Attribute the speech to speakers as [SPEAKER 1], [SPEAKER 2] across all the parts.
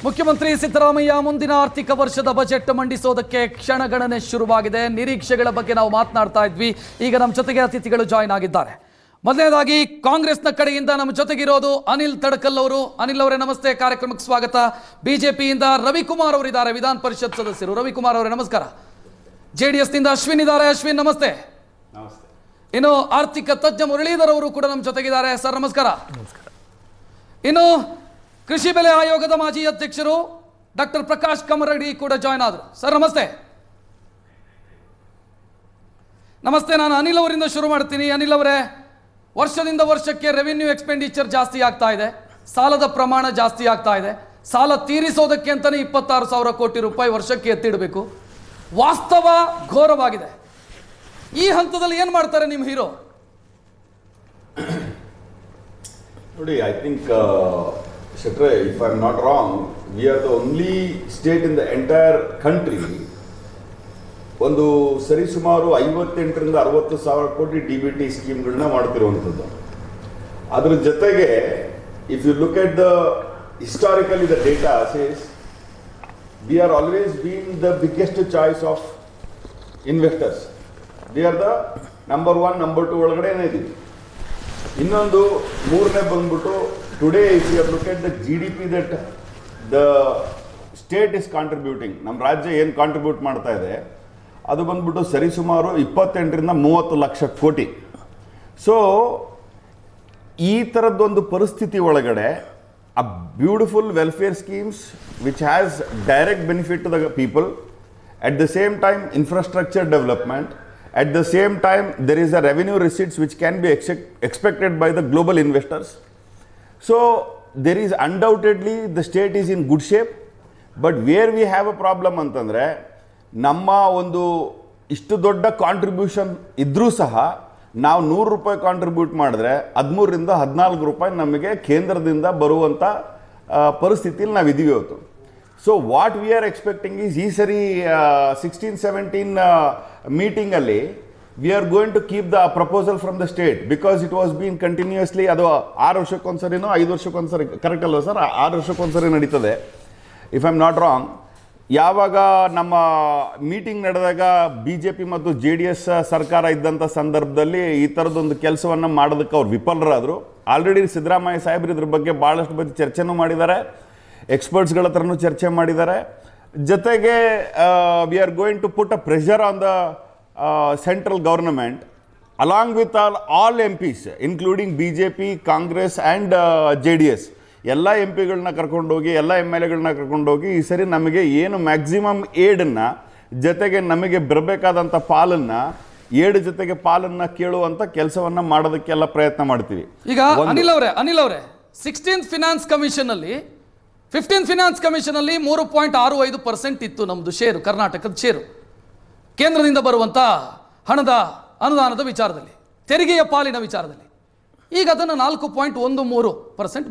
[SPEAKER 1] ಮುಖ್ಯಮಂತ್ರಿ ಸಿದ್ದರಾಮಯ್ಯ ಮುಂದಿನ ಆರ್ಥಿಕ ವರ್ಷದ ಬಜೆಟ್ ಮಂಡಿಸೋದಕ್ಕೆ ಕ್ಷಣಗಣನೆ ಶುರುವಾಗಿದೆ. ನಿರೀಕ್ಷೆಗಳ ಬಗ್ಗೆ ನಾವು ಮಾತನಾಡ್ತಾ ಇದ್ವಿ. ಈಗ ನಮ್ಮ ಜೊತೆಗೆ ಅತಿಥಿಗಳು ಜಾಯಿನ್ ಆಗಿದ್ದಾರೆ. ಮೊದಲನೇದಾಗಿ ಕಾಂಗ್ರೆಸ್ನ ಕಡೆಯಿಂದ ನಮ್ಮ ಜೊತೆಗಿರೋದು ಅನಿಲ್ ತಡಕಲ್ ಅವರು. ಅನಿಲ್ ಅವರೇ ನಮಸ್ತೆ, ಕಾರ್ಯಕ್ರಮಕ್ಕೆ ಸ್ವಾಗತ. ಬಿಜೆಪಿಯಿಂದ ರವಿಕುಮಾರ್ ಅವರಿದ್ದಾರೆ, ವಿಧಾನ ಪರಿಷತ್ ಸದಸ್ಯರು. ರವಿಕುಮಾರ್ ಅವರೇ ನಮಸ್ಕಾರ. ಜೆಡಿಎಸ್ ನಿಂದ ಅಶ್ವಿನ್ ಇದ್ದಾರೆ. ಅಶ್ವಿನ್ ನಮಸ್ತೆ. ಇನ್ನು ಆರ್ಥಿಕ ತಜ್ಞ ಮುರಳೀಧರ್ ಅವರು ಕೂಡ ನಮ್ಮ ಜೊತೆಗಿದ್ದಾರೆ. ಸರ್ ನಮಸ್ಕಾರ. ಇನ್ನು ಕೃಷಿ ಬೆಲೆ ಆಯೋಗದ ಮಾಜಿ ಅಧ್ಯಕ್ಷರು ಡಾಕ್ಟರ್ ಪ್ರಕಾಶ್ ಕಮರಡಿ ಕೂಡ ಜಾಯ್ನ್ ಆದರು. ಸರ್ ನಮಸ್ತೆ. ನಮಸ್ತೆ. ನಾನು ಅನಿಲ್ ಅವರಿಂದ ಶುರು ಮಾಡ್ತೀನಿ. ಅನಿಲ್ ಅವರೇ, ವರ್ಷದಿಂದ ವರ್ಷಕ್ಕೆ ರೆವಿನ್ಯೂ ಎಕ್ಸ್ಪೆಂಡಿಚರ್ ಜಾಸ್ತಿ ಆಗ್ತಾ ಇದೆ, ಸಾಲದ ಪ್ರಮಾಣ ಜಾಸ್ತಿ ಆಗ್ತಾ ಇದೆ. ಸಾಲ ತೀರಿಸೋದಕ್ಕೆ ಅಂತಾನೆ 26,000 ಕೋಟಿ ರೂಪಾಯಿ ವರ್ಷಕ್ಕೆ ಎತ್ತಿಡಬೇಕು. ವಾಸ್ತವ ಘೋರವಾಗಿದೆ. ಈ ಹಂತದಲ್ಲಿ ಏನು ಮಾಡ್ತಾರೆ ನಿಮ್ಮ ಹೀರೋ?
[SPEAKER 2] ನೋಡಿ, I think Shettre, if I'm not wrong, we are the only state in the entire country ಒಂದು ಸರಿಸುಮಾರು 58,000 to 60,000 ಕೋಟಿ DBT ಸ್ಕೀಮ್ಗಳನ್ನ ಮಾಡ್ತಿರುವಂಥದ್ದು. ಅದ್ರ ಜೊತೆಗೆ if you look at the historically the data says we are always been the biggest choice of investors. We are the number 1, number 2 ಒಳಗಡೆನೇ ಇದ್ದೀವಿ. ಇನ್ನೊಂದು ಮೂರನೇ ಬಂದ್ಬಿಟ್ಟು today if you look at the GDP that the state is contributing, ನಮ್ಮ ರಾಜ್ಯ ಏನು contribute ಮಾಡ್ತಾ ಇದೆ ಅದು ಬಂದ್ಬಿಟ್ಟು ಸರಿಸುಮಾರು 28 to 30 ಲಕ್ಷ ಕೋಟಿ. ಸೊ ಈ ಥರದ್ದೊಂದು ಪರಿಸ್ಥಿತಿ ಒಳಗಡೆ a beautiful welfare schemes which has direct benefit to the people, at the same time infrastructure development, at the same time there is a revenue receipts which can be expected by the global investors. So there is undoubtedly the state is in good shape, but where we have a problem ಅಂತಂದರೆ ನಮ್ಮ ಒಂದು ಇಷ್ಟು ದೊಡ್ಡ contribution ಇದ್ರೂ ಸಹ ನಾವು 100 ರೂಪಾಯಿ contribute ಮಾಡಿದ್ರೆ 13 ರಿಂದ 14 ರೂಪಾಯಿ ನಮಗೆ ಕೇಂದ್ರದಿಂದ ಬರುವಂಥ ಪರಿಸ್ಥಿತಿಯಲ್ಲಿ ನಾವು ಇದೀವಿ ಇವತ್ತು. So what we are expecting is ಈ ಸರಿ 16-17 ಮೀಟಿಂಗಲ್ಲಿ we are going to keep the proposal from the state because it was being continuously, ಅದು 6 ವರ್ಷಕ್ಕೊಂದ್ಸರಿನೋ 5 ವರ್ಷಕ್ಕೊಂದ್ಸರಿ, ಕರೆಕ್ಟ್ ಅಲ್ವಾ ಸರ್? 6 ವರ್ಷಕ್ಕೊಂದ್ಸರಿ ನಡೀತದೆ if I am not wrong. ಯಾವಾಗ ನಮ್ಮ ಮೀಟಿಂಗ್ ನಡೆದಾಗ BJP ಮತ್ತು JDS ಸರ್ಕಾರ ಇದ್ದಂಥ ಸಂದರ್ಭದಲ್ಲಿ ಈ ಥರದೊಂದು ಕೆಲಸವನ್ನು ಮಾಡೋದಕ್ಕೆ ಅವ್ರು ವಿಫಲರಾದರು. ಆಲ್ರೆಡಿ ಸಿದ್ದರಾಮಯ್ಯ ಸಾಹೇಬ್ರು ಇದ್ರ ಬಗ್ಗೆ ಭಾಳಷ್ಟು ಬಗ್ಗೆ ಚರ್ಚೆನೂ ಮಾಡಿದ್ದಾರೆ, ಎಕ್ಸ್ಪರ್ಟ್ಸ್ಗಳ ಹತ್ರನೂ ಚರ್ಚೆ ಮಾಡಿದ್ದಾರೆ. ಜೊತೆಗೆ we are going to put a pressure on the central government along with all MPs including BJP, Congress and JDS. ಎಲ್ಲ MPಗಳನ್ನ ಕರ್ಕೊಂಡೋಗಿ, ಎಲ್ಲ MLAಗಳನ್ನ ಕರ್ಕೊಂಡೋಗಿ ಈ ಸರಿ ನಮಗೆ ಏನು ಮ್ಯಾಕ್ಸಿಮಮ್ ಏಡನ್ನು, ಜೊತೆಗೆ ನಮಗೆ ಬರಬೇಕಾದಂಥ ಪಾಲನ್ನು, ಏಡ್ ಜೊತೆಗೆ ಪಾಲನ್ನು ಕೇಳುವಂಥ ಕೆಲಸವನ್ನು ಮಾಡೋದಕ್ಕೆಲ್ಲ ಪ್ರಯತ್ನ ಮಾಡ್ತೀವಿ.
[SPEAKER 1] ಈಗ ಅನಿಲ್ ಅವರೇ 16th ಫಿನಾನ್ಸ್ ಕಮಿಷನ್ ಅಲ್ಲಿ 15th ಫಿನಾನ್ಸ್ ಕಮಿಷನ್ ಅಲ್ಲಿ 3.65% ಇತ್ತು ನಮ್ಮದು ಶೇರು, ಕರ್ನಾಟಕದ ಶೇರು. ಕೇಂದ್ರದಿಂದ ಬರುವಂಥ ಹಣದ ಅನುದಾನದ ವಿಚಾರದಲ್ಲಿ, ತೆರಿಗೆಯ ಪಾಲಿನ ವಿಚಾರದಲ್ಲಿ ಈಗ ಅದನ್ನು 4.13%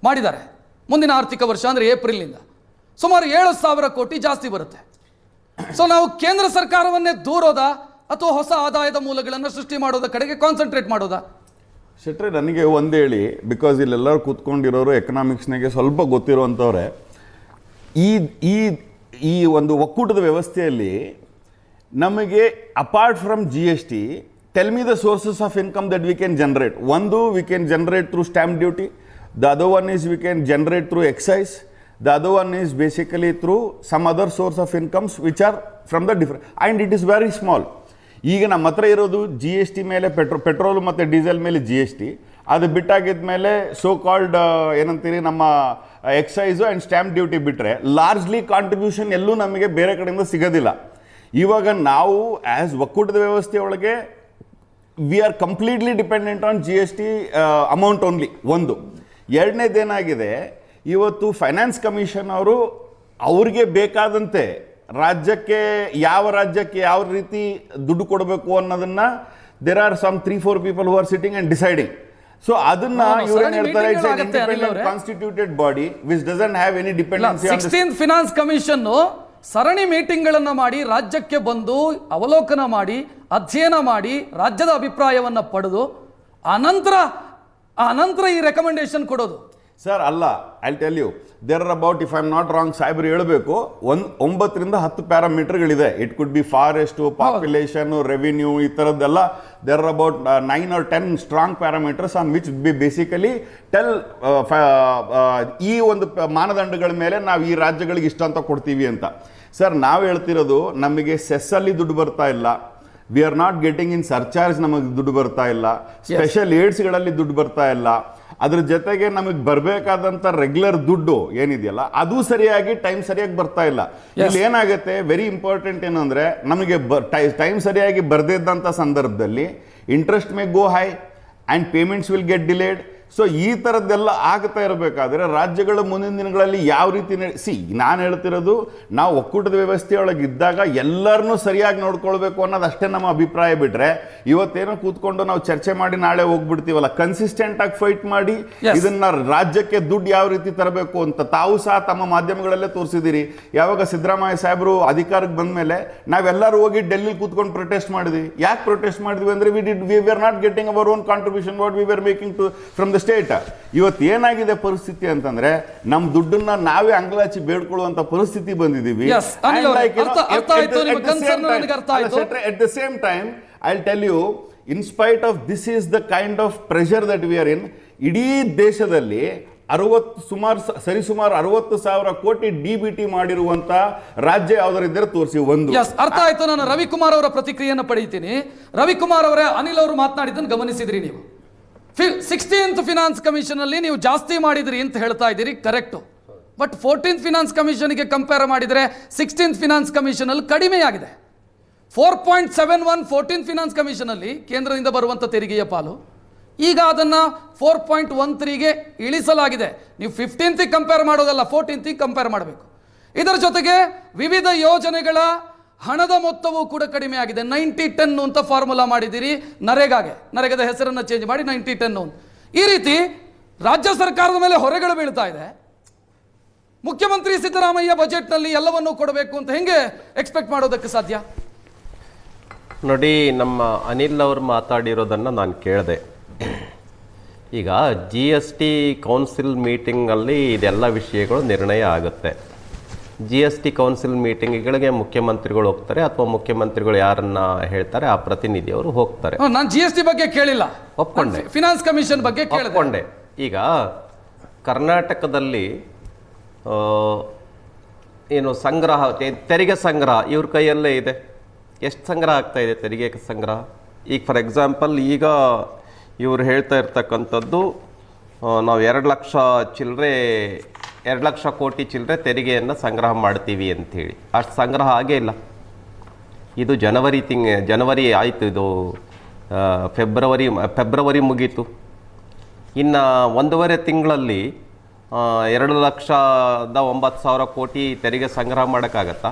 [SPEAKER 1] ಮಾಡಿದ್ದಾರೆ. ಮುಂದಿನ ಆರ್ಥಿಕ ವರ್ಷ ಅಂದರೆ ಏಪ್ರಿಲ್ನಿಂದ ಸುಮಾರು 7,000 ಕೋಟಿ ಜಾಸ್ತಿ ಬರುತ್ತೆ. ಸೊ ನಾವು ಕೇಂದ್ರ ಸರ್ಕಾರವನ್ನೇ ದೂರೋದಾ ಅಥವಾ ಹೊಸ ಆದಾಯದ ಮೂಲಗಳನ್ನು ಸೃಷ್ಟಿ ಮಾಡೋದ ಕಡೆಗೆ ಕಾನ್ಸಂಟ್ರೇಟ್ ಮಾಡೋದಾ?
[SPEAKER 2] ಶೆಟ್ರೆ, ನನಗೆ ಒಂದು ಹೇಳಿ, ಬಿಕಾಸ್ ಇಲ್ಲೆಲ್ಲರೂ ಕೂತ್ಕೊಂಡಿರೋರು ಎಕನಾಮಿಕ್ಸ್ನಾಗೆ ಸ್ವಲ್ಪ ಗೊತ್ತಿರುವಂಥವ್ರೆ. ಈ ಒಂದು ಒಕ್ಕೂಟದ ವ್ಯವಸ್ಥೆಯಲ್ಲಿ ನಮಗೆ apart from GST, tell me the sources of income that we can generate. ಒಂದು, we can generate through stamp duty. The other one is we can generate through excise. The other one is basically through some other source of incomes which are from the different, and it is very small. ಈಗ ನಮ್ಮ ಹತ್ರ ಇರೋದು GST ಮೇಲೆ petrol ಮತ್ತು diesel ಮೇಲೆ GST, ಅದು ಬಿಟ್ಟಾಗಿದ್ದ ಮೇಲೆ so called ಏನಂತೀರಿ ನಮ್ಮ ಎಕ್ಸೈಸು ಆ್ಯಂಡ್ ಸ್ಟ್ಯಾಂಪ್ ಡ್ಯೂಟಿ ಬಿಟ್ಟರೆ ಲಾರ್ಜ್ಲಿ ಕಾಂಟ್ರಿಬ್ಯೂಷನ್ ಎಲ್ಲೂ ನಮಗೆ ಬೇರೆ ಕಡೆಯಿಂದ ಸಿಗೋದಿಲ್ಲ. ಇವಾಗ ನಾವು ಆ್ಯಸ್ ಒಕ್ಕೂಟದ ವ್ಯವಸ್ಥೆ ಒಳಗೆ we are completely dependent on GST amount only. ಒಂದು. ಎರಡನೇದೇನಾಗಿದೆ, ಇವತ್ತು ಫೈನಾನ್ಸ್ ಕಮಿಷನ್ ಅವರು ಅವ್ರಿಗೆ ಬೇಕಾದಂತೆ ರಾಜ್ಯಕ್ಕೆ ಯಾವ ರೀತಿ ದುಡ್ಡು ಕೊಡಬೇಕು ಅನ್ನೋದನ್ನ there are some 3-4 people who are sitting and deciding. So ಅದನ್ನ ಇವ್ರೇನು ಹೇಳ್ತಾರೆ, it's an independent constituted body which doesn't have any dependency.
[SPEAKER 1] 16th finance commission ಸರಣಿ ಮೀಟಿಂಗ್ಗಳನ್ನು ಮಾಡಿ ರಾಜ್ಯಕ್ಕೆ ಬಂದು ಅವಲೋಕನ ಮಾಡಿ ಅಧ್ಯಯನ ಮಾಡಿ ರಾಜ್ಯದ ಅಭಿಪ್ರಾಯವನ್ನು ಪಡೆದು ಅನಂತರ ಈ ರೆಕಮೆಂಡೇಶನ್ ಕೊಡೋದು.
[SPEAKER 2] ಸರ್ ಅಲ್ಲ, I tell you there are about, if I am not wrong, ಸಾಹೇಬ್ರು ಹೇಳಬೇಕು, 9 ರಿಂದ 10 ಪ್ಯಾರಾಮೀಟರ್ಗಳಿದೆ. It could be forest, population, revenue, ಈ ಥರದ್ದೆಲ್ಲ. There are about 9 or 10 strong parameters on which be basically tell ಈ ಒಂದು ಮಾನದಂಡಗಳ ಮೇಲೆ ನಾವು ಈ ರಾಜ್ಯಗಳಿಗೆ ಇಷ್ಟ ಅಂತ ಕೊಡ್ತೀವಿ ಅಂತ. ಸರ್ ನಾವು ಹೇಳ್ತಿರೋದು, ನಮಗೆ ಸೆಸ್ಸಲ್ಲಿ ದುಡ್ಡು ಬರ್ತಾ ಇಲ್ಲ, V are not getting in surcharge, ನಮಗೆ ದುಡ್ಡು ಬರ್ತಾ ಇಲ್ಲ, ಸ್ಪೆಷಲ್ ಏಡ್ಸ್ಗಳಲ್ಲಿ ದುಡ್ಡು ಬರ್ತಾ ಇಲ್ಲ, ಅದ್ರ ಜೊತೆಗೆ ನಮಗೆ ಬರಬೇಕಾದಂಥ ರೆಗ್ಯುಲರ್ ದುಡ್ಡು ಏನಿದೆಯಲ್ಲ ಅದು ಸರಿಯಾಗಿ ಸರಿಯಾಗಿ ಬರ್ತಾ ಇಲ್ಲ. ಇಲ್ಲಿ ಏನಾಗುತ್ತೆ, ವೆರಿ ಇಂಪಾರ್ಟೆಂಟ್ ಏನಂದ್ರೆ, ನಮಗೆ ಟೈಮ್ ಸರಿಯಾಗಿ ಬರ್ದಿದ್ದಂಥ ಸಂದರ್ಭದಲ್ಲಿ interest May go high and payments will get delayed. So ಈ ಥರದ್ದೆಲ್ಲ ಆಗ್ತಾ ಇರಬೇಕಾದ್ರೆ ರಾಜ್ಯಗಳು ಮುಂದಿನ ದಿನಗಳಲ್ಲಿ ಯಾವ ರೀತಿ ನಾನು ಹೇಳ್ತಿರೋದು, ನಾವು ಒಕ್ಕೂಟದ ವ್ಯವಸ್ಥೆಯೊಳಗೆ ಇದ್ದಾಗ ಎಲ್ಲರನ್ನೂ ಸರಿಯಾಗಿ ನೋಡ್ಕೊಳ್ಬೇಕು ಅನ್ನೋದು ಅಷ್ಟೇ ನಮ್ಮ ಅಭಿಪ್ರಾಯ. ಬಿಟ್ರೆ ಇವತ್ತೇನೋ ಕೂತ್ಕೊಂಡು ನಾವು ಚರ್ಚೆ ಮಾಡಿ ನಾಳೆ ಹೋಗ್ಬಿಡ್ತೀವಲ್ಲ, ಕನ್ಸಿಸ್ಟೆಂಟ್ ಆಗಿ ಫೈಟ್ ಮಾಡಿ ಇದನ್ನ ರಾಜ್ಯಕ್ಕೆ ದುಡ್ಡು ಯಾವ ರೀತಿ ತರಬೇಕು ಅಂತ ತಾವು ಸಹ ತಮ್ಮ ಮಾಧ್ಯಮಗಳಲ್ಲೇ ತೋರಿಸಿದಿರಿ. ಯಾವಾಗ ಸಿದ್ದರಾಮಯ್ಯ ಸಾಹೇಬರು ಅಧಿಕಾರಕ್ಕೆ ಬಂದ ಮೇಲೆ ನಾವೆಲ್ಲರೂ ಹೋಗಿ ಡೆಲ್ಲಿ ಕೂತ್ಕೊಂಡು ಪ್ರೊಟೆಸ್ಟ್ ಮಾಡಿದ್ವಿ. ಯಾಕೆ ಪ್ರೊಟೆಸ್ಟ್ ಮಾಡಿದ್ವಿ ಅಂದ್ರೆ, we are not getting our own contribution what we are making to from the state. ಇವತ್ತು ಏನಾಗಿದೆ ಪರಿಸ್ಥಿತಿ ಅಂತಂದ್ರೆ, ನಮ್ ದುಡ್ಡನ್ನ ನಾವೇ ಅಂಗಲಾಚಿ ಬೇಡ್ಕೊಳ್ಳುವಂತ ಪರಿಸ್ಥಿತಿ ಬಂದಿದ್ದೀವಿ. At the same time, I'll tell you, in spite of this is the kind of pressure that we are in, ಇಡೀ ದೇಶದಲ್ಲಿ ಸರಿಸುಮಾರು 60,000 ಕೋಟಿ DBT ಮಾಡಿರುವಂತ ರಾಜ್ಯ ಯಾವ್ದಾರಿದ್ರೆ ತೋರಿಸಿ ಒಂದು.
[SPEAKER 1] ಅರ್ಥ ಆಯ್ತು. ನಾನು ರವಿಕುಮಾರ್ ಅವರ ಪ್ರತಿಕ್ರಿಯೆಯನ್ನು ಪಡೆಯುತ್ತೀನಿ. ರವಿಕುಮಾರ್ ಅವರೇ, ಅನಿಲ್ ಅವರು ಮಾತನಾಡಿದ್ದನ್ನು ಗಮನಿಸಿದ್ರಿ ನೀವು. 16th ಫಿನಾನ್ಸ್ ಕಮಿಷನ್ ಅಲ್ಲಿ ನೀವು ಜಾಸ್ತಿ ಮಾಡಿದ್ರಿ ಅಂತ ಹೇಳ್ತಾ ಇದ್ದೀರಿ, ಕರೆಕ್ಟ್. ಬಟ್ 14th ಫಿನಾನ್ಸ್ ಕಮಿಷನ್ಗೆ ಕಂಪೇರ್ ಮಾಡಿದರೆ 16th ಫಿನಾನ್ಸ್ ಕಮಿಷನ್ ಅಲ್ಲಿ ಕಡಿಮೆಯಾಗಿದೆ. 4.71 14th ಫಿನಾನ್ಸ್ ಕಮಿಷನ್ ಅಲ್ಲಿ ಕೇಂದ್ರದಿಂದ ಬರುವಂಥ ತೆರಿಗೆಯ ಪಾಲು. ಈಗ ಅದನ್ನು 4.13ಗೆ ಇಳಿಸಲಾಗಿದೆ. ನೀವು 15th ಕಂಪೇರ್ ಮಾಡೋದಲ್ಲ, 14th ಕಂಪೇರ್ ಮಾಡಬೇಕು. ಇದರ ಜೊತೆಗೆ ವಿವಿಧ ಯೋಜನೆಗಳ ಹಣದ ಮೊತ್ತವೂ ಕೂಡ ಕಡಿಮೆ ಆಗಿದೆ. 90-10 ಅಂತ ಫಾರ್ಮುಲಾ ಮಾಡಿದ್ದೀರಿ ನರೇಗಾದ ಹೆಸರನ್ನು ಚೇಂಜ್ ಮಾಡಿ 90-10 ಅಂತ. ಈ ರೀತಿ ರಾಜ್ಯ ಸರ್ಕಾರದ ಮೇಲೆ ಹೊರೆಗಳು ಬೀಳ್ತಾ ಇದೆ. ಮುಖ್ಯಮಂತ್ರಿ ಸಿದ್ದರಾಮಯ್ಯ ಬಜೆಟ್ನಲ್ಲಿ ಎಲ್ಲವನ್ನೂ ಕೊಡಬೇಕು ಅಂತ ಹೆಂಗೆ ಎಕ್ಸ್ಪೆಕ್ಟ್ ಮಾಡೋದಕ್ಕೆ ಸಾಧ್ಯ?
[SPEAKER 3] ನೋಡಿ, ನಮ್ಮ ಅನಿಲ್ ಅವರು ಮಾತಾಡಿರೋದನ್ನು ನಾನು ಕೇಳಿದೆ. ಈಗ GST ಕೌನ್ಸಿಲ್ ಮೀಟಿಂಗಲ್ಲಿ ಇದೆಲ್ಲ ವಿಷಯಗಳು ನಿರ್ಣಯ ಆಗುತ್ತೆ. GST ಕೌನ್ಸಿಲ್ ಮೀಟಿಂಗ್ಗಳಿಗೆ ಮುಖ್ಯಮಂತ್ರಿಗಳು ಹೋಗ್ತಾರೆ, ಅಥವಾ ಮುಖ್ಯಮಂತ್ರಿಗಳು ಯಾರನ್ನ ಹೇಳ್ತಾರೆ ಆ ಪ್ರತಿನಿಧಿಯವರು ಹೋಗ್ತಾರೆ.
[SPEAKER 1] ನಾನು GST ಬಗ್ಗೆ ಕೇಳಿಲ್ಲ,
[SPEAKER 3] ಒಪ್ಕೊಂಡೆ.
[SPEAKER 1] ಫಿನಾನ್ಸ್ ಕಮಿಷನ್ ಬಗ್ಗೆ
[SPEAKER 3] ಒಪ್ಕೊಂಡೆ. ಈಗ ಕರ್ನಾಟಕದಲ್ಲಿ ಏನು ಸಂಗ್ರಹ, ತೆರಿಗೆ ಸಂಗ್ರಹ ಇವ್ರ ಕೈಯಲ್ಲೇ ಇದೆ. ಎಷ್ಟು ಸಂಗ್ರಹ ಆಗ್ತಾ ಇದೆ ತೆರಿಗೆ ಸಂಗ್ರಹ? ಈಗ ಫಾರ್ ಎಕ್ಸಾಂಪಲ್, ಈಗ ಇವರು ಹೇಳ್ತಾ ಇರ್ತಕ್ಕಂಥದ್ದು, ನಾವು 2 ಲಕ್ಷ ಕೋಟಿ ಚಿಲ್ಲರೆ ತೆರಿಗೆಯನ್ನು ಸಂಗ್ರಹ ಮಾಡ್ತೀವಿ ಅಂಥೇಳಿ. ಅಷ್ಟು ಸಂಗ್ರಹ ಆಗೇ ಇಲ್ಲ. ಇದು ಜನವರಿ ಆಯಿತು, ಇದು ಫೆಬ್ರವರಿ ಮುಗೀತು. ಇನ್ನು 1.5 ತಿಂಗಳಲ್ಲಿ 2,09,000 ಕೋಟಿ ತೆರಿಗೆ ಸಂಗ್ರಹ ಮಾಡೋಕ್ಕಾಗತ್ತಾ?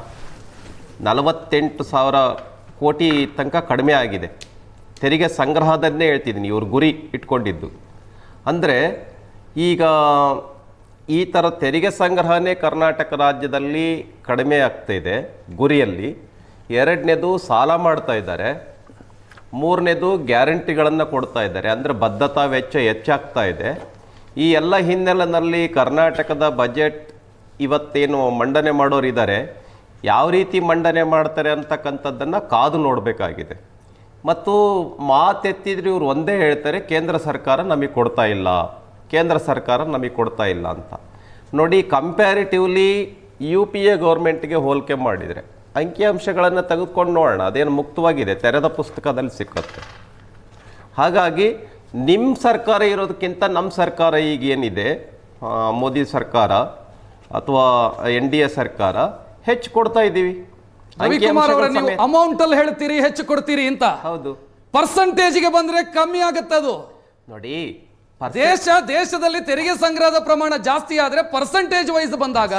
[SPEAKER 3] 48,000 ಕೋಟಿ ತನಕ ಕಡಿಮೆ ಆಗಿದೆ ತೆರಿಗೆ ಸಂಗ್ರಹದನ್ನೇ ಹೇಳ್ತಿದ್ದೀನಿ, ಇವ್ರು ಗುರಿ ಇಟ್ಕೊಂಡಿದ್ದು. ಅಂದರೆ ಈಗ ಈ ಥರ ತೆರಿಗೆ ಸಂಗ್ರಹನೇ ಕರ್ನಾಟಕ ರಾಜ್ಯದಲ್ಲಿ ಕಡಿಮೆ ಆಗ್ತಾಯಿದೆ ಗುರಿಯಲ್ಲಿ. 2ನೇದು ಸಾಲ ಮಾಡ್ತಾ ಇದ್ದಾರೆ, 3ನೇದು ಗ್ಯಾರಂಟಿಗಳನ್ನು ಕೊಡ್ತಾ ಇದ್ದಾರೆ. ಅಂದರೆ ಬದ್ಧತಾ ವೆಚ್ಚ ಹೆಚ್ಚಾಗ್ತಾ ಇದೆ. ಈ ಎಲ್ಲ ಹಿನ್ನೆಲೆಯಲ್ಲಿ ಕರ್ನಾಟಕದ ಬಜೆಟ್ ಇವತ್ತೇನು ಮಂಡನೆ ಮಾಡೋರಿದ್ದಾರೆ, ಯಾವ ರೀತಿ ಮಂಡನೆ ಮಾಡ್ತಾರೆ ಅಂತಕ್ಕಂಥದ್ದನ್ನು ಕಾದು ನೋಡಬೇಕಾಗಿದೆ. ಮತ್ತು ಮಾತೆತ್ತಿದ್ರೆ ಇವ್ರು ಒಂದೇ ಹೇಳ್ತಾರೆ, ಕೇಂದ್ರ ಸರ್ಕಾರ ನಮಗೆ ಕೊಡ್ತಾ ಇಲ್ಲ ಅಂತ. ನೋಡಿ, ಕಂಪ್ಯಾರಿಟಿವ್ಲಿ UPA ಗೌರ್ಮೆಂಟ್ಗೆ ಹೋಲಿಕೆ ಮಾಡಿದರೆ ಅಂಕಿಅಂಶಗಳನ್ನು ತೆಗೆದುಕೊಂಡು ನೋಡೋಣ, ಅದೇನು ಮುಕ್ತವಾಗಿದೆ, ತೆರೆದ ಪುಸ್ತಕದಲ್ಲಿ ಸಿಕ್ಕತ್ತೆ. ಹಾಗಾಗಿ ನಿಮ್ಮ ಸರ್ಕಾರ ಇರೋದಕ್ಕಿಂತ ನಮ್ಮ ಸರ್ಕಾರ ಈಗ ಏನಿದೆ, ಮೋದಿ ಸರ್ಕಾರ ಅಥವಾ NDA ಸರ್ಕಾರ ಹೆಚ್ಚು ಕೊಡ್ತಾ ಇದ್ದೀವಿ.
[SPEAKER 1] ಅಮೌಂಟ್ ಅಲ್ಲಿ ಹೇಳ್ತೀರಿ ಹೆಚ್ಚು ಕೊಡ್ತೀರಿ ಅಂತ.
[SPEAKER 3] ಹೌದು.
[SPEAKER 1] ಪರ್ಸೆಂಟೇಜ್ಗೆ ಬಂದ್ರೆ ಕಮ್ಮಿ ಆಗುತ್ತೆ ಅದು.
[SPEAKER 3] ನೋಡಿ,
[SPEAKER 1] ದೇಶದಲ್ಲಿ ತೆರಿಗೆ ಸಂಗ್ರಹದ ಪ್ರಮಾಣ ಜಾಸ್ತಿ ಆದ್ರೆ ಪರ್ಸೆಂಟೇಜ್ ವೈಸ್ ಬಂದಾಗ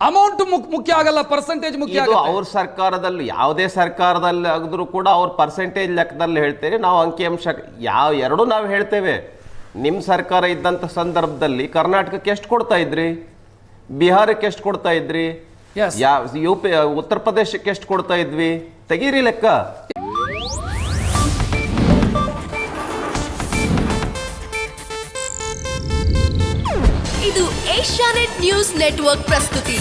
[SPEAKER 1] ಅಮೌಂಟ್ ಮುಖ್ಯ ಆಗಲ್ಲ, ಪರ್ಸೆಂಟೇಜ್ ಮುಖ್ಯ ಆಗುತ್ತೆ.
[SPEAKER 3] ಅವ್ರ ಸರ್ಕಾರದಲ್ಲಿ, ಯಾವುದೇ ಸರ್ಕಾರದಲ್ಲಿ ಆಗಿದ್ರು ಕೂಡ ಅವ್ರ ಪರ್ಸೆಂಟೇಜ್ ಲೆಕ್ಕದಲ್ಲಿ ಹೇಳ್ತೇವೆ ನಾವು, ಅಂಕಿಅಂಶ ಎರಡೂ ನಾವು ಹೇಳ್ತೇವೆ. ನಿಮ್ಮ ಸರ್ಕಾರ ಇದ್ದಂಥ ಸಂದರ್ಭದಲ್ಲಿ ಕರ್ನಾಟಕಕ್ಕೆ ಎಷ್ಟು ಕೊಡ್ತಾ ಇದ್ರಿ, ಬಿಹಾರಕ್ಕೆ ಎಷ್ಟು ಕೊಡ್ತಾ ಇದ್ರಿ, ಉತ್ತರ ಪ್ರದೇಶಕ್ಕೆ ಎಷ್ಟು ಕೊಡ್ತಾ ಇದ್ವಿ, ತೆಗೀರಿ ಲೆಕ್ಕ.
[SPEAKER 4] न्यूज नेटवर्क प्रस्तुति।